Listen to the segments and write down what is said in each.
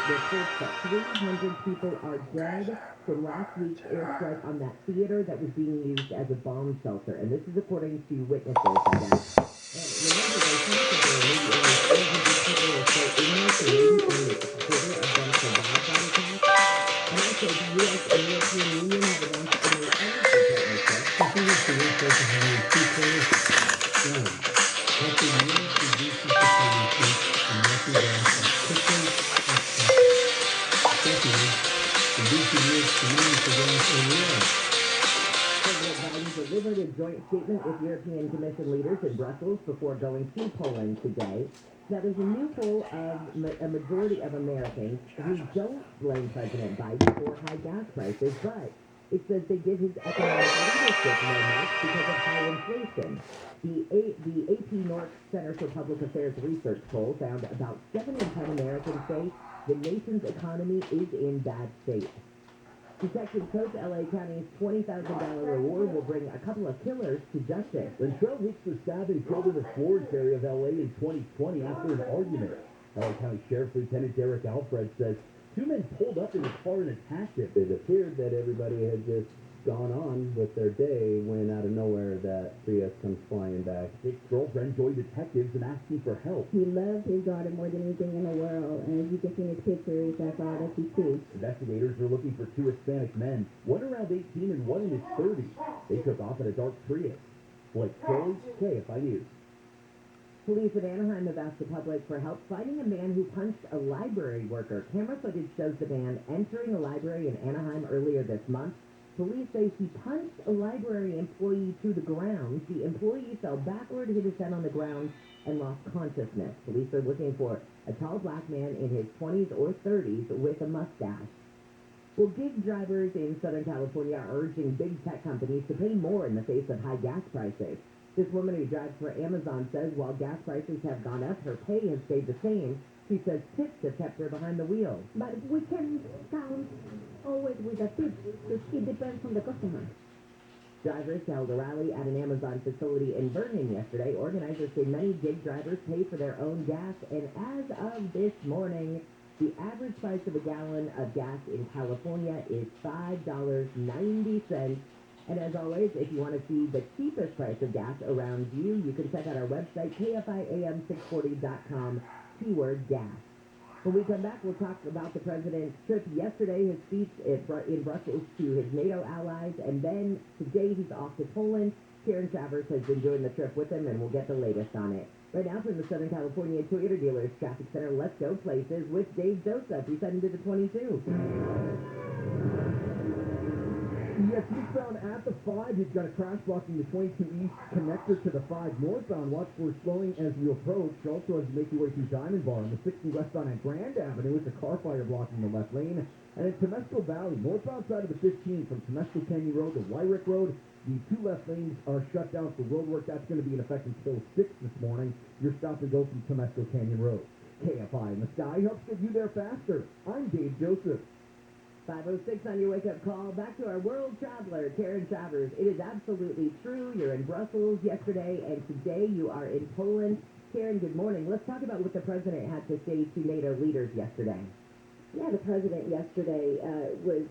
reports that 300 people are dead from last week's airstrike on that theater that was being used as a bomb shelter. And this is according to witnesses, I guess. And remember, they think that there are maybe only 400 people or so in there, so maybe only a quarter of them survived that attack. And also, the U.S. and European Union have announced a new energy partnership. I think it's the worst place to have only two players. After years, reduces the pollution and natural gas as quickly as possible. Secondly, reducing U.S. demand for gas overall. President Biden delivered a joint statement with European Commission leaders in Brussels before going to Poland today. Now, there's a new poll of a majority of Americans who don't blame President Biden for high gas prices, but it says they give his economic leadership no marks because of high inflation. The AP North Center for Public Affairs research poll found about 7 in 10 Americans say the nation's economy is in bad shape. Detectives hope L.A. County's $20,000 reward will bring a couple of killers to justice. Latrell Hicks was stabbed and killed in the Florence area of L.A. in 2020 after an argument. L.A. County Sheriff Lieutenant Derek Alfred says 2 men pulled up in his car and attacked him. It appeared that everybody had just gone on with their day when out of nowhere that Prius comes flying back. His girlfriend joined detectives and asking for help. He loved his daughter more than anything in the world, and as you can see in his pictures, that's all that he sees. Investigators are looking for 2 Hispanic men, one around 18 and one in his 30s. They took off in a dark Prius. Blake Crowley, KFI News. Police in Anaheim have asked the public for help finding a man who punched a library worker. Camera footage shows the man entering a library in Anaheim earlier this month. Police say he punched a library employee to the ground. The employee fell backward, hit his head on the ground, and lost consciousness. Police are looking for a tall black man in his 20s or 30s with a mustache. Well, gig drivers in Southern California are urging big tech companies to pay more in the face of high gas prices. This woman who drives for Amazon says while gas prices have gone up, her pay has stayed the same. She says tips have kept her behind the wheel. But we can count always with a tip, because it depends on the customer. Drivers held a rally at an Amazon facility in Vernon yesterday. Organizers say many gig drivers pay for their own gas, and as of this morning, the average price of a gallon of gas in California is $5.90. And as always, if you want to see the cheapest price of gas around you, you can check out our website, kfiam640.com, keyword gas. When we come back, we'll talk about the president's trip yesterday, his speech in Brussels to his NATO allies, and then today he's off to Poland. Karen Travers has been doing the trip with him, and we'll get the latest on it. Right now from the Southern California Toyota Dealers Traffic Center, let's go places with Dave Joseph. He's heading to the 22. Yes, eastbound at the 5, he's got a crash blocking the 22 East connector to the 5 northbound. Watch for slowing as you approach. Also, as you make your way through Diamond Bar on the 60 westbound at Grand Avenue, it's a car fire blocking the left lane. And in Temescal Valley, northbound side of the 15 from Temescal Canyon Road to Wyrick Road, the 2 left lanes are shut down for road work. That's going to be in effect until 6 this morning. Your stop and go from Temescal Canyon Road. KFI in the Sky helps get you there faster. I'm Dave Joseph. 5:06 on your wake-up call. Back to our world traveler, Karen Travers. It is absolutely true. You're in Brussels yesterday, and today you are in Poland. Karen, good morning. Let's talk about what the president had to say to NATO leaders yesterday. Yeah, the president yesterday was,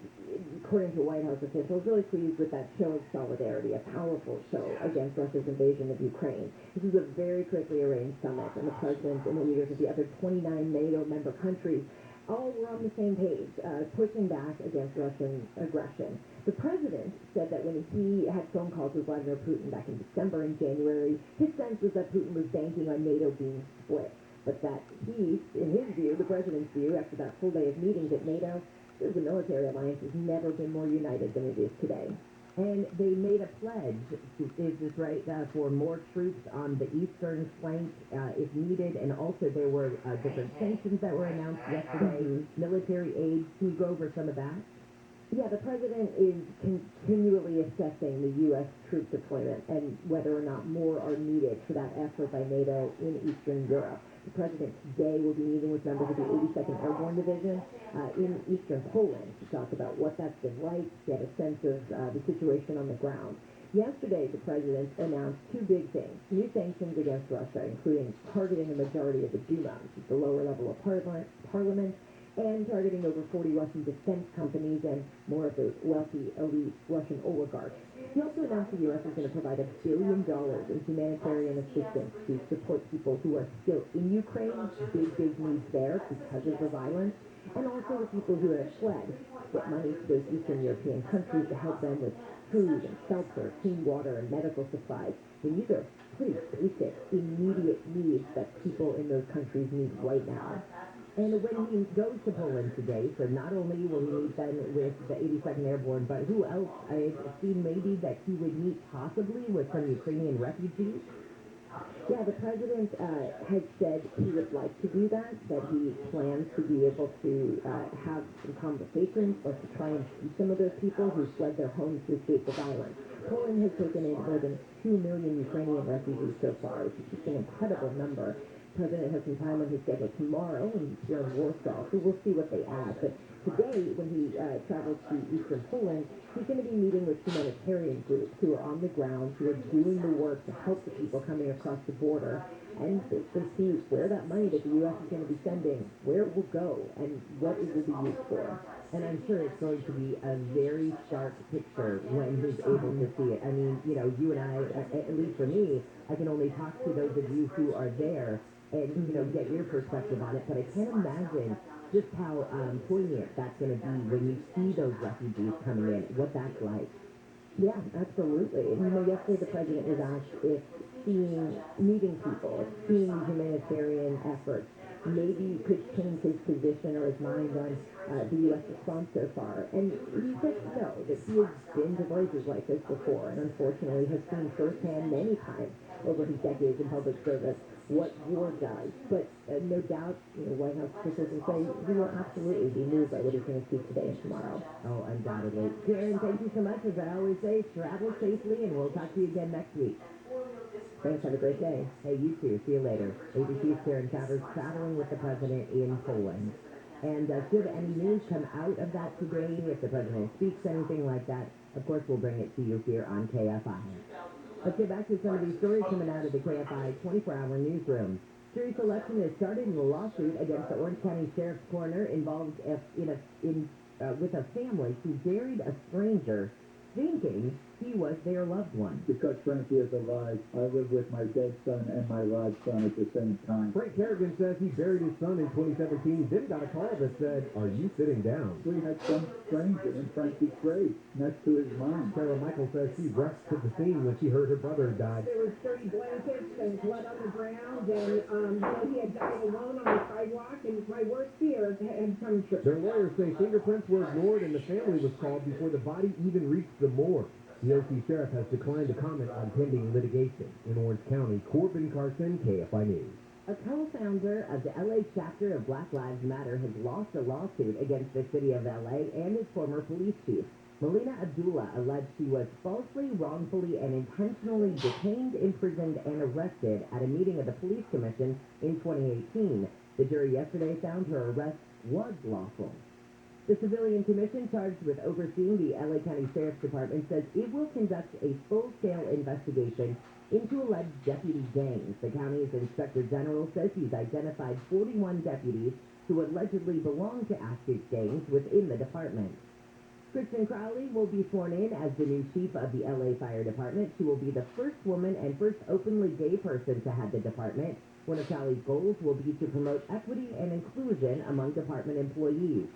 according to White House officials, really pleased with that show of solidarity, a powerful show against Russia's invasion of Ukraine. This is a very quickly arranged summit, and the president and the leaders of the other 29 NATO member countries all were on the same page, pushing back against Russian aggression. The president said that when he had phone calls with Vladimir Putin back in December and January, his sense was that Putin was banking on NATO being split. But that he, in his view, the president's view, after that full day of meetings at NATO, the military alliance has never been more united than it is today. And they made a pledge, is this right, for more troops on the eastern flank if needed, and also there were different sanctions that were announced yesterday, military aid. Can you go over some of that? Yeah, the president is continually assessing the U.S. troop deployment and whether or not more are needed for that effort by NATO in Eastern Europe. The president today will be meeting with members of the 82nd Airborne Division in eastern Poland to talk about what that's been like, get a sense of the situation on the ground. Yesterday, the president announced 2 big things: new sanctions against Russia, including targeting the majority of the Duma, which is the lower level of parliament, and targeting over 40 Russian defense companies and more of those wealthy, elite Russian oligarchs. He also announced the U.S. is going to provide $1 billion in humanitarian assistance to support people who are still in Ukraine, big needs there because of the violence, and also the people who have fled. Get money to those Eastern European countries to help them with food and shelter, clean water, and medical supplies. And these are pretty basic, immediate needs that people in those countries need right now. And when he goes to Poland today, so not only will he meet then with the 82nd Airborne, but who else? I had seen maybe that he would meet possibly with some Ukrainian refugees. Yeah, the president has said he would like to do that he plans to be able to have some conversations or to try and see some of those people who fled their homes to escape the violence. Poland has taken in more than 2 million Ukrainian refugees so far, which is just an incredible number. The president has some time on his schedule tomorrow and here in Warsaw, so we'll see what they add. But today, when he travels to eastern Poland, he's going to be meeting with humanitarian groups who are on the ground, who are doing the work to help the people coming across the border, and basically see where that money that the U.S. is going to be sending, where it will go, and what it will be used for. And I'm sure it's going to be a very stark picture when he's able to see it. I mean, you know, you and I, at least for me, I can only talk to those of you who are there and, you know, get your perspective on it. But I can't imagine just how poignant that's going to be when you see those refugees coming in, what that's like. Yeah, absolutely. And, you know, yesterday the president was asked if meeting people, seeing humanitarian efforts, maybe could change his position or his mind on the U.S. response so far. And he said no, that he has been to places like this before and unfortunately has seen firsthand many times over his decades in public service what war does. But no doubt, you know, White House officials will say we will absolutely be moved by what he's going to see today and tomorrow. Oh, undoubtedly. Karen, thank you so much. As I always say, travel safely, and we'll talk to you again next week. Thanks. Have a great day. Hey, you too. See you later. ABC's Karen Travers traveling with the president in Poland. And should any news come out of that today, if the president speaks anything like that, of course we'll bring it to you here on KFI. Let's get back to some of these stories coming out of the KFI 24-hour newsroom. Jury selection has started in a lawsuit against the Orange County Sheriff's Coroner involved with a family who buried a stranger thinking he was their loved one. Because Frankie is alive, I live with my dead son and my live son at the same time. Frank Kerrigan says he buried his son in 2017, then got a call that said, "Are you sitting down?" We had some stranger in Frankie's grave next to his mom. Sarah Michael says she rushed to the scene when she heard her brother died. There was dirty blankets and blood on the ground, and he had died alone on the sidewalk, and my worst fear had come true. Their lawyers say fingerprints were ignored and the family was called before the body even reached the morgue. The OC Sheriff has declined to comment on pending litigation. In Orange County, Corbin Carson, KFI News. A co-founder of the LA chapter of Black Lives Matter has lost a lawsuit against the city of LA and its former police chief. Melina Abdullah alleged she was falsely, wrongfully, and intentionally detained, imprisoned, and arrested at a meeting of the police commission in 2018. The jury yesterday found her arrest was lawful. The Civilian Commission charged with overseeing the LA County Sheriff's Department says it will conduct a full-scale investigation into alleged deputy gangs. The county's Inspector General says he's identified 41 deputies who allegedly belong to active gangs within the department. Kristen Crowley will be sworn in as the new chief of the LA Fire Department. She will be the first woman and first openly gay person to head the department. One of Crowley's goals will be to promote equity and inclusion among department employees.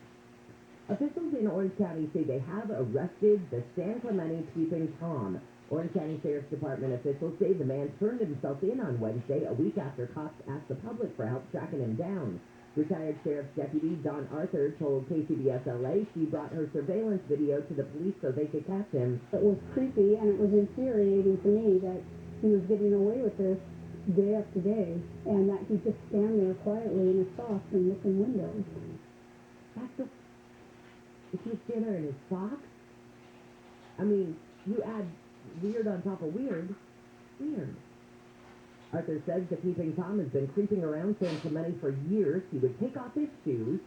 Officials in Orange County say they have arrested the San Clemente Peeping Tom. Orange County Sheriff's Department officials say the man turned himself in on Wednesday, a week after cops asked the public for help tracking him down. Retired Sheriff's Deputy Dawn Arthur told KCBS LA she brought her surveillance video to the police so they could catch him. It was creepy and it was infuriating to me that he was getting away with this day after day and that he'd just stand there quietly in his socks and look in windows. That's the... Is he standing there in his socks? I mean, you add weird on top of weird. Weird. Arthur says the Peeping Tom has been creeping around San Clemente for years. He would take off his shoes,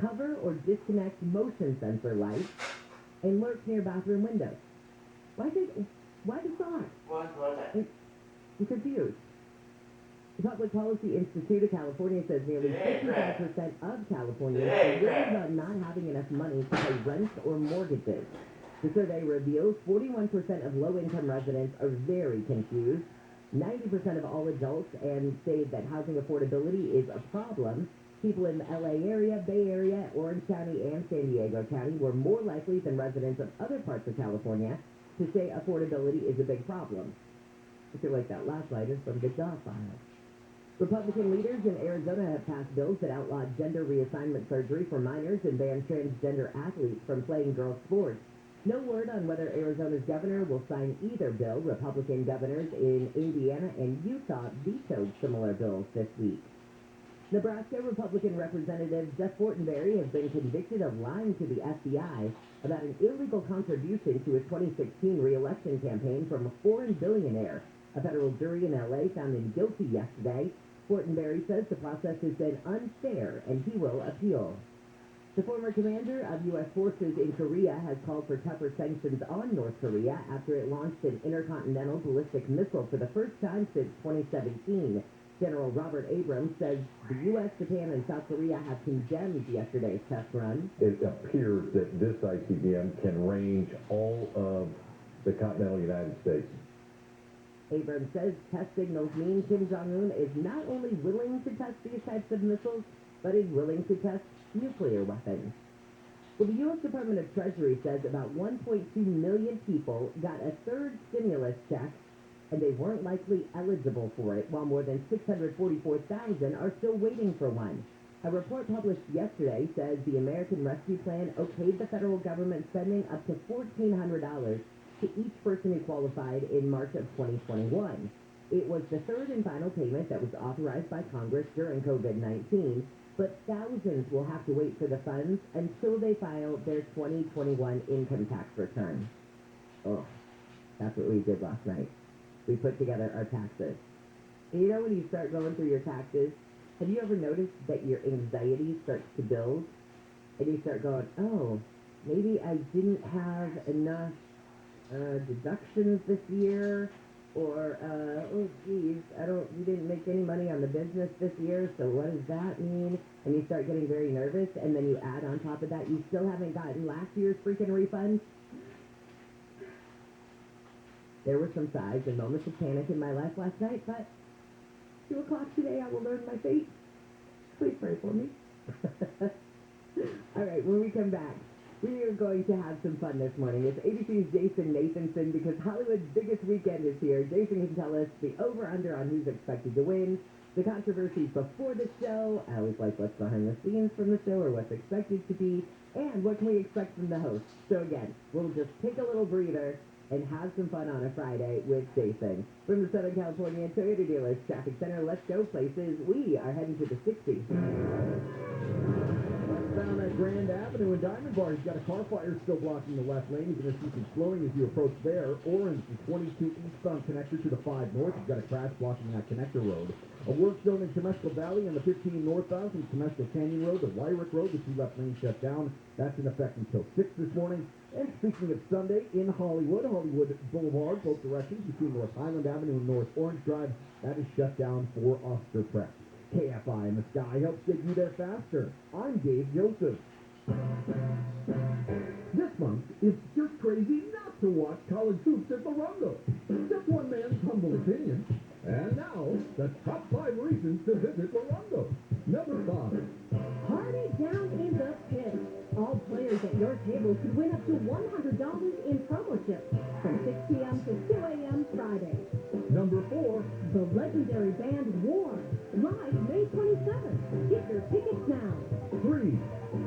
cover or disconnect motion sensor lights, and lurk near bathroom windows. Why the socks? What was it? I'm confused. The Public Policy Institute of California says nearly 55% of Californians are worried about not having enough money to pay rents or mortgages. The survey reveals 41% of low-income residents are very confused. 90% of all adults and say that housing affordability is a problem. People in the LA area, Bay Area, Orange County, and San Diego County were more likely than residents of other parts of California to say affordability is a big problem. I feel like that last line is from the Jaw file. Republican leaders in Arizona have passed bills that outlaw gender reassignment surgery for minors and ban transgender athletes from playing girls' sports. No word on whether Arizona's governor will sign either bill. Republican governors in Indiana and Utah vetoed similar bills this week. Nebraska Republican Representative Jeff Fortenberry has been convicted of lying to the FBI about an illegal contribution to his 2016 re-election campaign from a foreign billionaire. A federal jury in L.A. found him guilty yesterday. Fortenberry says the process has been unfair and he will appeal. The former commander of U.S. forces in Korea has called for tougher sanctions on North Korea after it launched an intercontinental ballistic missile for the first time since 2017. General Robert Abrams says the U.S., Japan, and South Korea have condemned yesterday's test run. It appears that this ICBM can range all of the continental United States. Abrams says test signals mean Kim Jong-un is not only willing to test these types of missiles, but is willing to test nuclear weapons. Well, the U.S. Department of Treasury says about 1.2 million people got a third stimulus check, and they weren't likely eligible for it, while more than 644,000 are still waiting for one. A report published yesterday says the American Rescue Plan okayed the federal government spending up to $1,400 to each person who qualified in March of 2021. It was the third and final payment that was authorized by Congress during COVID-19, but thousands will have to wait for the funds until they file their 2021 income tax return. Oh, that's what we did last night. We put together our taxes. And you know when you start going through your taxes, have you ever noticed that your anxiety starts to build? And you start going, oh, maybe I didn't have enough deductions this year, or, oh geez, you didn't make any money on the business this year, so what does that mean? And you start getting very nervous, and then you add on top of that, you still haven't gotten last year's freaking refund. There were some sighs and moments of panic in my life last night, but 2 o'clock today I will learn my fate. Please pray for me. All right, when we come back, we are going to have some fun this morning. It's ABC's Jason Nathanson because Hollywood's biggest weekend is here. Jason can tell us the over-under on who's expected to win, the controversies before the show. I always like what's behind the scenes from the show or what's expected to be, and what can we expect from the host. So again, we'll just take a little breather and have some fun on a Friday with Jason. From the Southern California Toyota Dealers Traffic Center, let's go places. We are heading to the 60s. Down at Grand Avenue in Diamond Bar, you've got a car fire still blocking the left lane. You're going to see some slowing as you approach there. Orange, the 22 eastbound connector to the 5 north. You've got a crash blocking that connector road. A work zone in Temescal Valley on the 15 northbound from Temescal Canyon Road to Wyrick Road. The 2 left lanes shut down. That's in effect until 6 this morning. And speaking of Sunday, in Hollywood Boulevard, both directions between North Highland Avenue and North Orange Drive, that is shut down for Oscar Prep. KFI in the sky helps get you there faster. I'm Dave Joseph. This month, it's just crazy not to watch college hoops at Morongo. Just one man's humble opinion. And now, the top 5 reasons to visit Morongo. Number 5. Party down in the pit. All players at your table could win up to $100 in promo chips from 6 p.m. to 2 a.m. Friday. Number 4. The legendary band War, live May 27th. Get your tickets now. 3.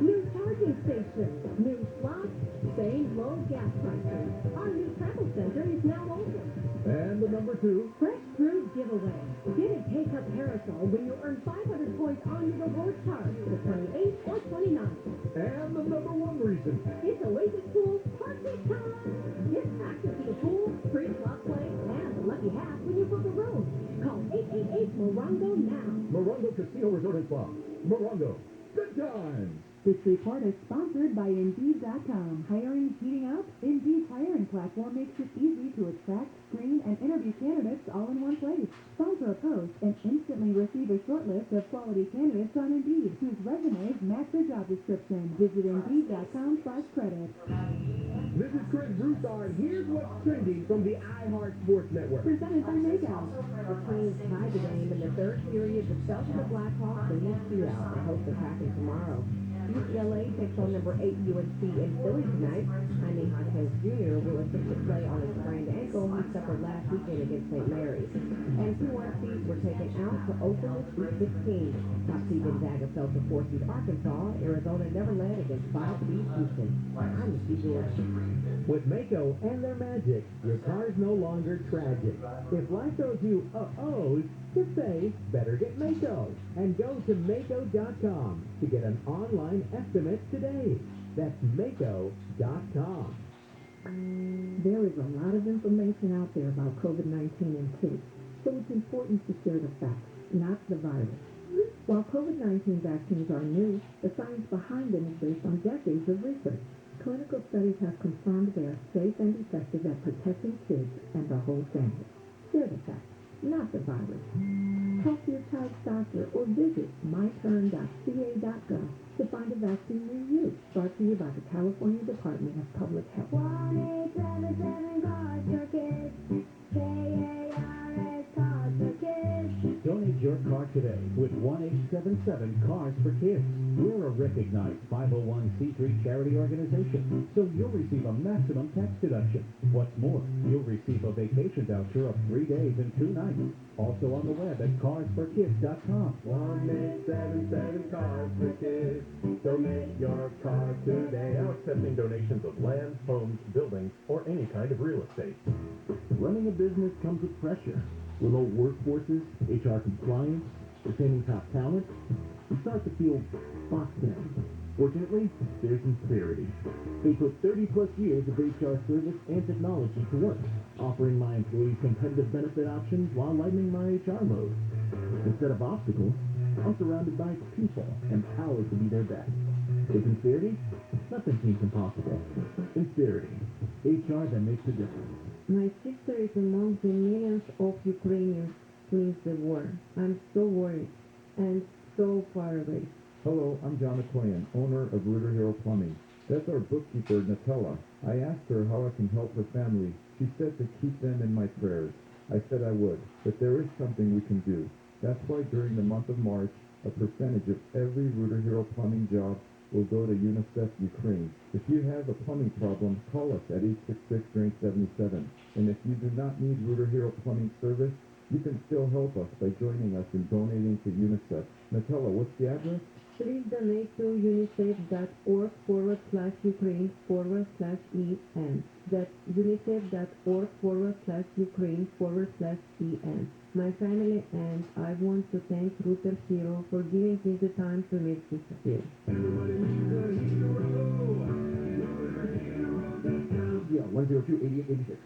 New charging stations, new slots, same low gas prices. Our new travel center is now open. And the number 2. Fresh Brew giveaway. Get a K-Cup Parasol when you earn 500 points on your reward card the 28th or 29th. And the number 1 reason. It's Oasis Pool party time! Get access to the pool, free slot play, and a lucky hat when you book a room. Call 888-MORONGO now. Morongo Casino Resort and Spa. Morongo. Good times. This report is sponsored by Indeed.com. Hiring heating up? Indeed's hiring platform makes it easy to attract, screen, and interview candidates all in one place. Sponsor a post and instantly receive a short list of quality candidates on Indeed whose resumes match their job description. Visit Indeed.com/credit. This is Chris Broussard. Here's what's trending from the iHeart Sports Network. Presented by Mako. The Kings tied the game in the third period. The Celtics and Blackhawks in the shootout. The host of Kraken tomorrow. UCLA takes on number 8 UNC in Philly tonight. Jaime Hawkins Jr. will assist to play on a sprained ankle he suffered last weekend against St. Mary's. And 2 seeds were taken out to open the Sweet 16. Top seed Gonzaga fell to 4 seed Arkansas. Arizona never led against 5 seed Houston. I'm Steve George. With Mako and their magic, your car's no longer tragic. If life throws you uh-ohs, just say, better get Mako. And go to Mako.com to get an online estimate today. That's Mako.com. There is a lot of information out there about COVID-19 and kids, so it's important to share the facts, not the virus. While COVID-19 vaccines are new, the science behind them is based on decades of research. Clinical studies have confirmed they are safe and effective at protecting kids and the whole family. Share the facts, not the virus. Talk to your child's doctor or visit myturn.ca.gov to find a vaccine near you. Brought to you by the California Department of Public Health. 1-877 cars for kids. KARS cars for kids. Donate your car today with 1-877 Cars for Kids. We're a recognized 501c3 charity organization, so you'll receive a maximum tax deduction. What's more, you'll receive a vacation voucher of 3 days and 2 nights. Also on the web at carsforkids.com. 1-877 Cars for Kids. Donate your car today. Now accepting donations of land, homes, buildings, or any kind of real estate. Running a business comes with pressure. Remote workforces, HR compliance, retaining top talent. You start to feel boxed in. Fortunately, there's Sincerity. They put 30-plus years of HR service and technology to work, offering my employees competitive benefit options while lightening my HR load. Instead of obstacles, I'm surrounded by people empowered to be their best. With Sincerity, nothing seems impossible. Sincerity, HR that makes a difference. My sister is among the millions of Ukrainians fleeing the war. I'm so worried and so far away. Hello, I'm John McClain, owner of Rooter Hero Plumbing. That's our bookkeeper, Nutella. I asked her how I can help her family. She said to keep them in my prayers. I said I would, but there is something we can do. That's why during the month of March, a percentage of every Rooter Hero Plumbing job will go to UNICEF Ukraine. If you have a plumbing problem, call us at 866-DRAIN-77. And if you do not need Rooter Hero Plumbing service, you can still help us by joining us in donating to UNICEF. Nutella, what's the address? Please donate to unicef.org/Ukraine/EN. That's unicef.org/Ukraine/EN. My family and I want to thank Rooter Hero for giving me the time to make this appeal. Yeah, 102-8886.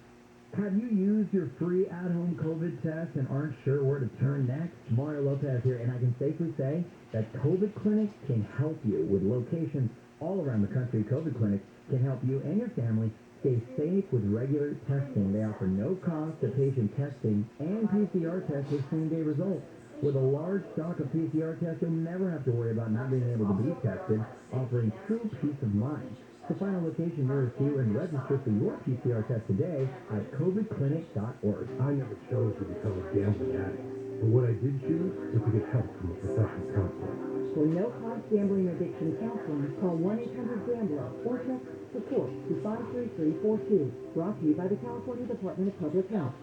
Have you used your free at-home COVID test and aren't sure where to turn next? Mario Lopez here, and I can safely say that COVID Clinic can help you. With locations all around the country, COVID Clinic can help you and your family stay safe with regular testing. They offer no cost to patient testing and PCR tests with same-day results. With a large stock of PCR tests, you'll never have to worry about not being able to be tested, offering true peace of mind. To find a location nearest you and register for your PCR test today at covidclinic.org. I never chose to become a gambling addict, but what I did choose was to get help from a professional counselor. For no-cost gambling addiction counseling, call 1-800-GAMBLER or text support to 53342. Brought to you by the California Department of Public Health.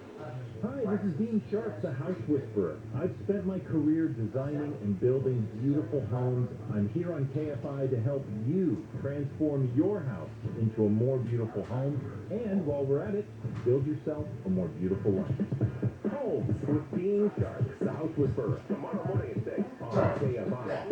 Hi, this is Dean Sharp, the House Whisperer. I've spent my career designing and building beautiful homes. I'm here on KFI to help you transform your house into a more beautiful home. And while we're at it, build yourself a more beautiful life. Home with Dean Sharp, the House Whisperer. Tomorrow morning at 6 on KFI.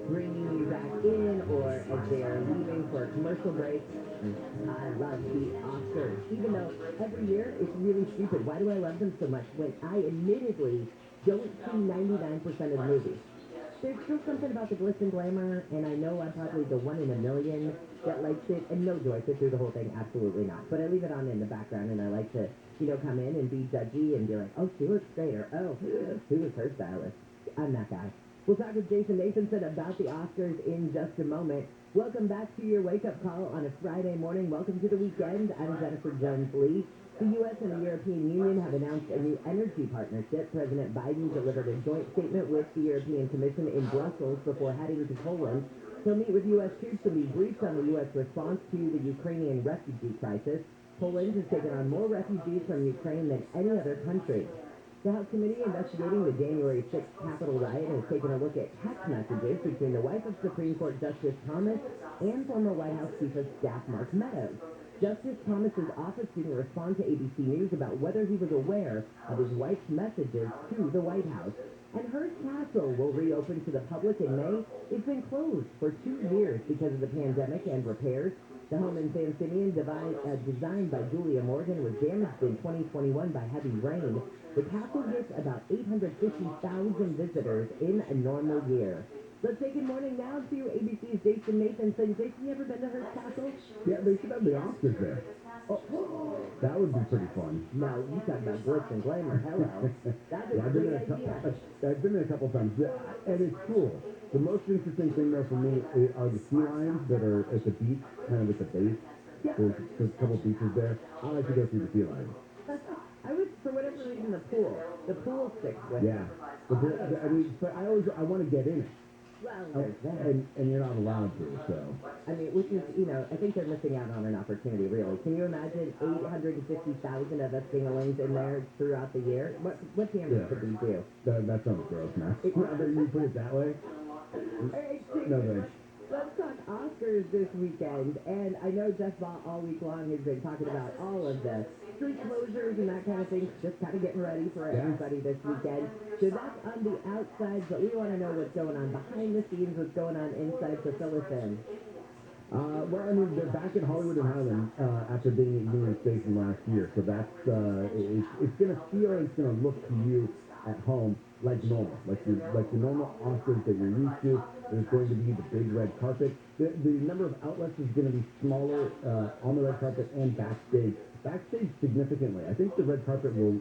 Bringing you back in or as they are leaving for a commercial break. I love the Oscars, even though every year it's really stupid. Why do I love them so much when I admittedly don't see 99% of the movies? There's still something about the glitz and glamour, and I know I'm probably the one in a million that likes it. And no, do I sit through the whole thing? Absolutely not. But I leave it on in the background, and I like to, come in and be judgy and be like, oh, she looks great, or oh, who was her stylist? I'm that guy. We'll talk with Jason Nathanson about the Oscars in just a moment. Welcome back to your wake-up call on a Friday morning. Welcome to the weekend. I'm Jennifer Jones-Lee. The U.S. and the European Union have announced a new energy partnership. President Biden delivered a joint statement with the European Commission in Brussels before heading to Poland. He'll meet with U.S. troops and be briefed on the U.S. response to the Ukrainian refugee crisis. Poland has taken on more refugees from Ukraine than any other country. The House Committee investigating the January 6th Capitol riot has taken a look at text messages between the wife of Supreme Court Justice Thomas and former White House Chief of Staff Mark Meadows. Justice Thomas's office didn't respond to ABC News about whether he was aware of his wife's messages to the White House. And Hearst Castle will reopen to the public in May. It's been closed for 2 years because of the pandemic and repairs. The home in San Simeon, designed by Julia Morgan, was damaged in 2021 by heavy rain. The castle gets about 850,000 visitors in a normal year. Let's say good morning now to ABC's Jason Nathanson. Jason, you ever been to Hearst Castle? Yeah, they should have the Oscars there. Oh, that would be pretty fun. No, you talk about glitz and glamour. Hello. That's a great idea. I've been there a couple times, and it's cool. The most interesting thing, though, for me are the sea lions that are at the beach, kind of at the base. Yeah. There's a couple beaches there. I like to go see the sea lions. I would, for whatever reason, the pool sticks with me. Yeah. But I want to get in it. Well, there's that. And you're not allowed to, so. I mean, which is, I think they're missing out on an opportunity, really. Can you imagine 850,000 of us dinglings in there throughout the year? What damage could we do? That sounds gross, man. You put it that way? Hey, No thanks. let's talk Oscars this weekend. And I know Jeff Ball all week long has been talking about all of the street closures and that kind of thing, just kind of getting ready for everybody this weekend. So that's on the outside, but we want to know what's going on behind the scenes, what's going on inside, so fill us in. Well, I mean, they're back in Hollywood and Highland after being at Union Station last year, so that's, it's going to feel, it's going to look to you at home like normal, like the normal Oscars that you're used to. There's going to be the big red carpet. The number of outlets is going to be smaller on the red carpet and backstage. Backstage significantly. I think the red carpet will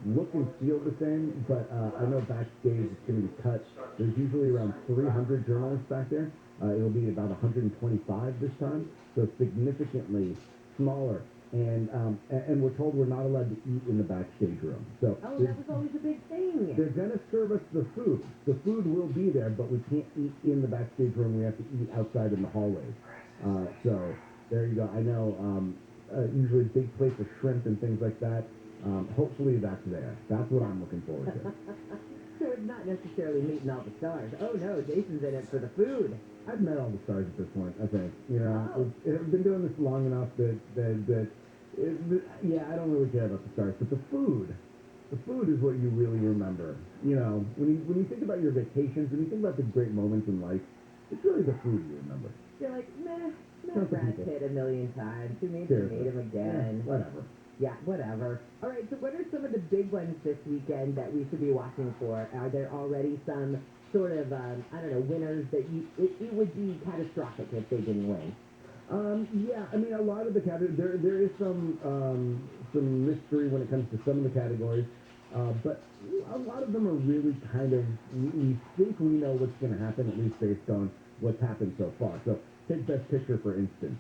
look and feel the same, but I know backstage is going to be cut. There's usually around 300 journalists back there. It'll be about 125 this time, so significantly smaller. And we're told we're not allowed to eat in the backstage room. So that was always a big thing. They're going to serve us the food. The food will be there, but we can't eat in the backstage room. We have to eat outside in the hallways. So there you go. I know usually big plates of shrimp and things like that. Hopefully that's there. That's what I'm looking forward to. So it's not necessarily meeting all the stars. Oh no, Jason's in it for the food. I've met all the stars at this point, I think. I've been doing this long enough that I don't really care about the stars, but the food is what you really remember. When you think about your vacations, when you think about the great moments in life, it's really the food you remember. You're like, met Brad Pitt a million times. You need to meet him again. Yeah, whatever. Yeah, whatever. All right, so what are some of the big ones this weekend that we should be watching for? Are there already some sort of, winners that it would be catastrophic if they didn't win? Yeah, I mean, a lot of the categories, there is some mystery when it comes to some of the categories, but a lot of them are really kind of, we think we know what's going to happen, at least based on what's happened so far. So take Best Picture, for instance.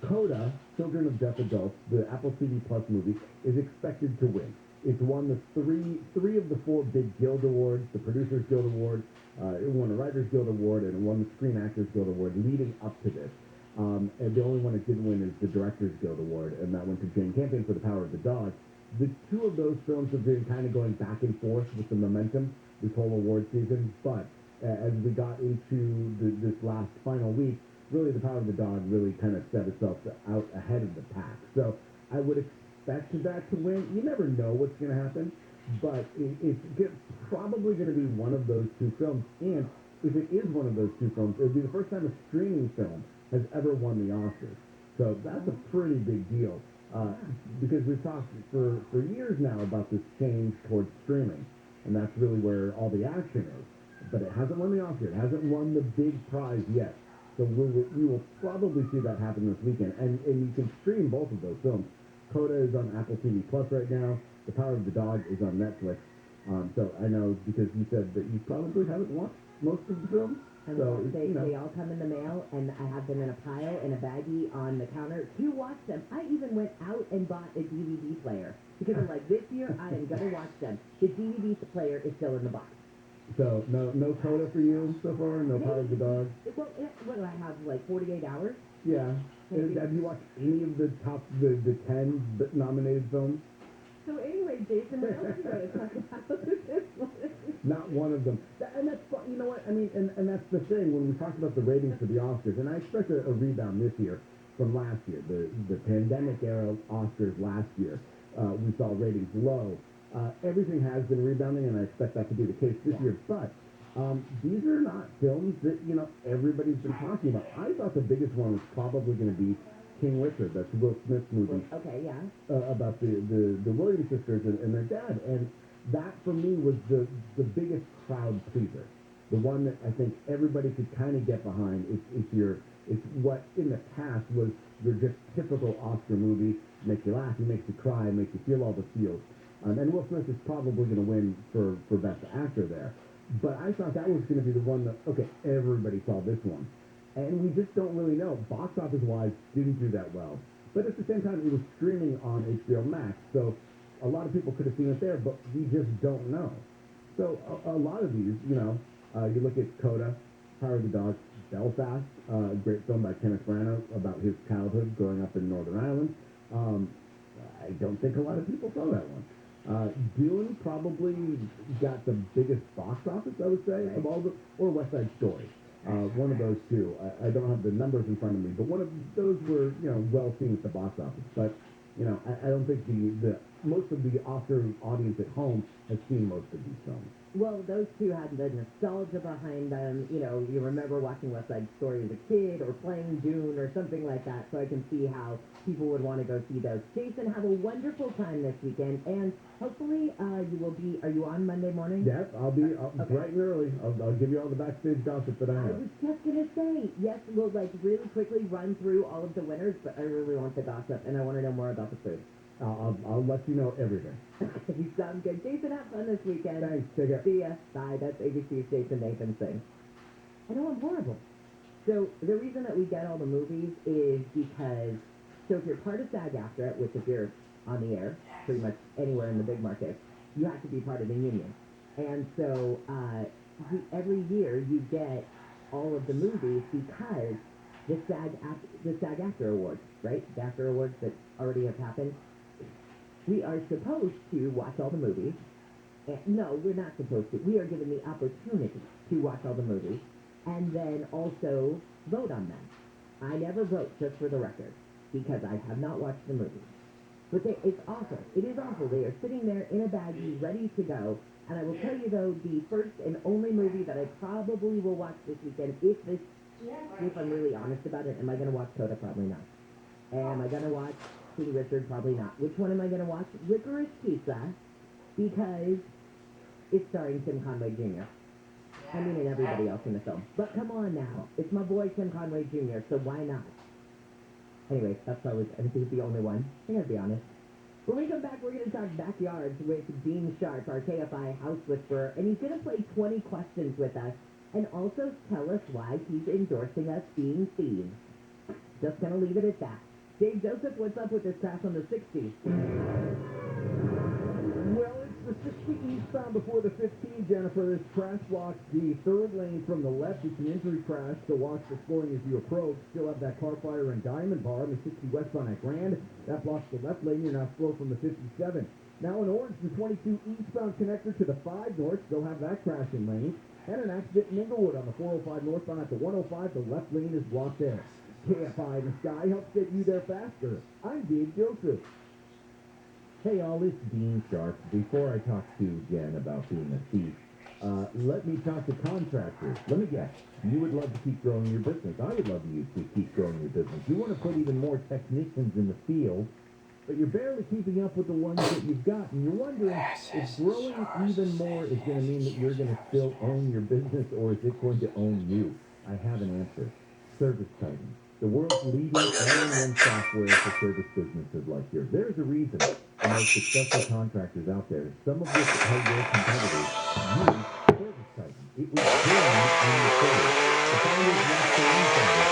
Coda, Children of Deaf Adults, the Apple TV Plus movie, is expected to win. It's won the three of the four big Guild Awards, the Producers Guild Award, it won the Writers Guild Award, and it won the Screen Actors Guild Award leading up to this. And the only one it didn't win is the Directors Guild Award, and that went to Jane Campion for The Power of the Dog. The two of those films have been kind of going back and forth with the momentum this whole award season, but as we got into this last final week, really The Power of the Dog really kind of set itself out ahead of the pack. So I would expect that to win. You never know what's going to happen, but it's probably going to be one of those two films. And if it is one of those two films, it would be the first time a streaming film has ever won the Oscars. So that's a pretty big deal. Because we've talked for years now about this change towards streaming, and that's really where all the action is. But it hasn't won the Oscar. It hasn't won the big prize yet. So we will probably see that happen this weekend. And you can stream both of those films. Coda is on Apple TV Plus right now. The Power of the Dog is on Netflix. So I know because you said that you probably haven't watched most of the films. And So, they all come in the mail, and I have them in a pile in a baggie on the counter to watch them. I even went out and bought a DVD player because I'm like, this year I am going to watch them. The DVD player is still in the box. So no Coda for you so far? No Power of the Dog? Well, what do I have, like 48 hours? Yeah. Have you watched any of the 10 nominated films? So anyway, Jason, what else you going to talk about this one? Not one of them. And that's, you know what, I mean, and that's the thing, when we talked about the ratings for the Oscars, and I expect a rebound this year from last year, the pandemic era Oscars last year, we saw ratings low. Everything has been rebounding, and I expect that to be the case this year, but these are not films that, everybody's been talking about. I thought the biggest one was probably going to be King Richard, that's Will Smith's movie. Okay, yeah. About the Williams sisters and their dad, and that for me was the biggest crowd pleaser, the one that I think everybody could kind of get behind. It's what in the past was your just typical Oscar movie, makes you laugh, it makes you cry, it makes you feel all the feels. And Will Smith is probably going to win for Best Actor there. But I thought that was going to be the one that, okay, everybody saw this one. And we just don't really know. Box office-wise, didn't do that well. But at the same time, it was streaming on HBO Max, so a lot of people could have seen it there, but we just don't know. So a lot of these, you look at Coda, Power of the Dog, Belfast, a great film by Kenneth Branagh about his childhood growing up in Northern Ireland. I don't think a lot of people saw that one. Dune probably got the biggest box office, I would say, of all the, or West Side Story. One of those two. I don't have the numbers in front of me, but one of those were, well seen at the box office. But, I don't think the most of the Oscar audience at home has seen most of these films. Well, those two had the nostalgia behind them. You remember watching West Side Story as a kid or playing Dune or something like that, so I can see how people would want to go see those. Jason, have a wonderful time this weekend, and hopefully you will be, are you on Monday morning? Yes, I'll be bright and early. I'll give you all the backstage gossip that I have. I was just going to say, yes, we'll really quickly run through all of the winners, but I really want the gossip, and I want to know more about the food. I'll let you know everything. You sound good. Jason, have fun this weekend. Thanks. Take care. See ya. Bye. That's ABC's Jason Nathan Singh. I know I'm horrible. So the reason that we get all the movies is because, so if you're part of SAG-AFTRA, which if you're on the air, pretty much anywhere in the big market, you have to be part of the union. And so every year you get all of the movies because the SAG-AFTRA awards, right? The AFTRA awards that already have happened. We are supposed to watch all the movies. No, we're not supposed to. We are given the opportunity to watch all the movies and then also vote on them. I never vote, just for the record, because I have not watched the movies. But it's awful. It is awful. They are sitting there in a baggie, ready to go. And I will tell you, though, the first and only movie that I probably will watch this weekend, if I'm really honest about it, am I going to watch Coda? Probably not. Am I going to watch King Richard? Probably not. Which one am I going to watch? Licorice Pizza, because it's starring Tim Conway Jr. I mean, and everybody else in the film. But come on now. It's my boy Tim Conway Jr., so why not? Anyway, I think he's the only one. I gotta be honest. When we come back, we're going to talk backyards with Dean Sharp, our KFI house whisperer, and he's going to play 20 questions with us and also tell us why he's endorsing us being thieves. Just going to leave it at that. Dave Joseph, what's up with this crash on the 60? Well, it's the 60 eastbound before the 15, Jennifer. This crash blocks the third lane from the left. It's an injury crash, so watch the scoring as you approach. Still have that car fire in Diamond Bar on the 60 westbound at Grand. That blocks the left lane. You're now slow from the 57. Now in orange, the 22 eastbound connector to the 5 north. Still have that crashing lane. And an accident in Inglewood on the 405 northbound at the 105. The left lane is blocked there. KFI in the sky helps get you there faster. I'm Dave Joseph. Hey all, it's Dean Sharp. Before I talk to Jen about being a thief, Let me talk to contractors. Let me guess. You would love to keep growing your business. I would love you to keep growing your business. You want to put even more technicians in the field, but you're barely keeping up with the ones that you've got, and you're wondering if growing even more is going to mean that you're going to still own your business, or is it going to own you? I have an answer. Service Titan, the world's leading all-in-one software for service businesses like yours. There's a reason the most successful contractors out there, some of which are your competitors, use Service Titan. It was born in the service. The founders left their own service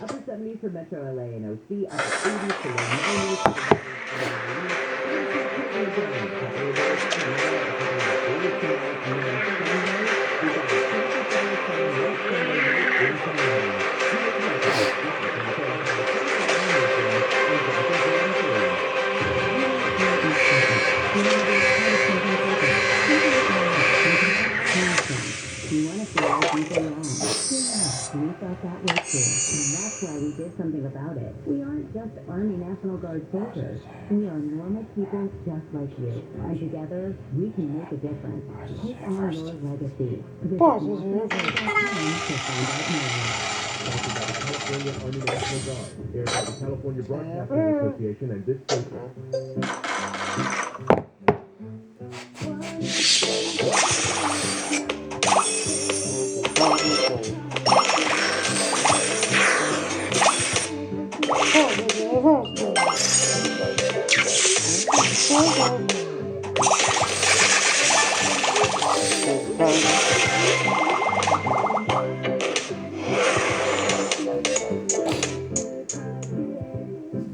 Upper 70s for Metro LA and OC, upper 80s for low 90s. We thought that was true, and that's why we did something about it. We aren't just Army National Guard soldiers. We are normal people just like you. And together, we can make a difference. Take on your legacy. Visit military.com to find out more. California Army National Guard, aired by the California Broadcasting Association and this station.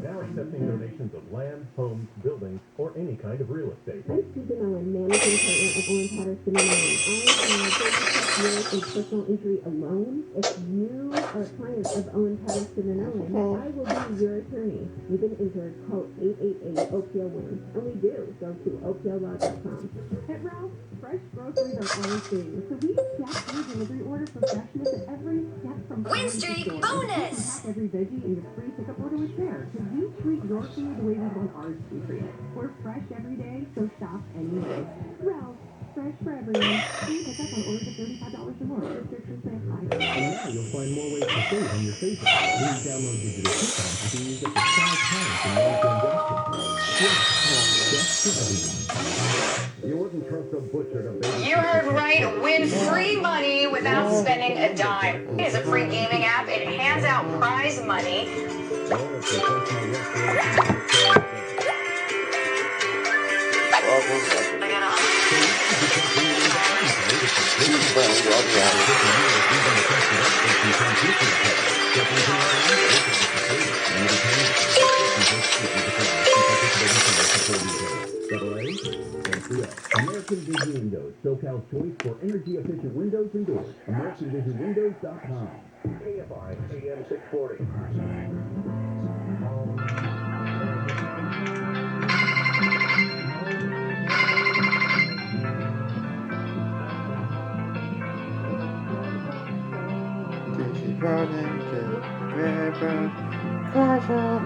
Now accepting donations of land, homes, buildings, or any kind of real estate. I'm Susan Owen, managing partner of Owen Patterson & Owen. I have 36 years in personal injury alone. If you are a client of Owen Patterson & Owen, I will be your attorney. You've been injured, call 888-OPL-WIN. And we do. Go to OPLlaw.com. At Ralph, fresh groceries are always things, so we check your delivery order for freshness at every step from Win streak bonus! Every veggie in your free pickup order is there, because we treat your food the way we want ours to be treated. We're fresh every day, so shop anyway. Ralph, fresh for everyone. Free pickup on orders of $35 or more. Restrictions may apply. And now you'll find more ways to save on your favorite. Please download digital coupons to use up to 5 times in one transaction. Yes, for everyone. You wouldn't trust a butcher to bake. You heard right. Win free money without spending a dime. It is a free gaming app. It hands out prize money. American Vision Windows, SoCal's choice for energy-efficient windows and doors. AmericanVisionWindows.com. KFI AM 640. Running to river, caution,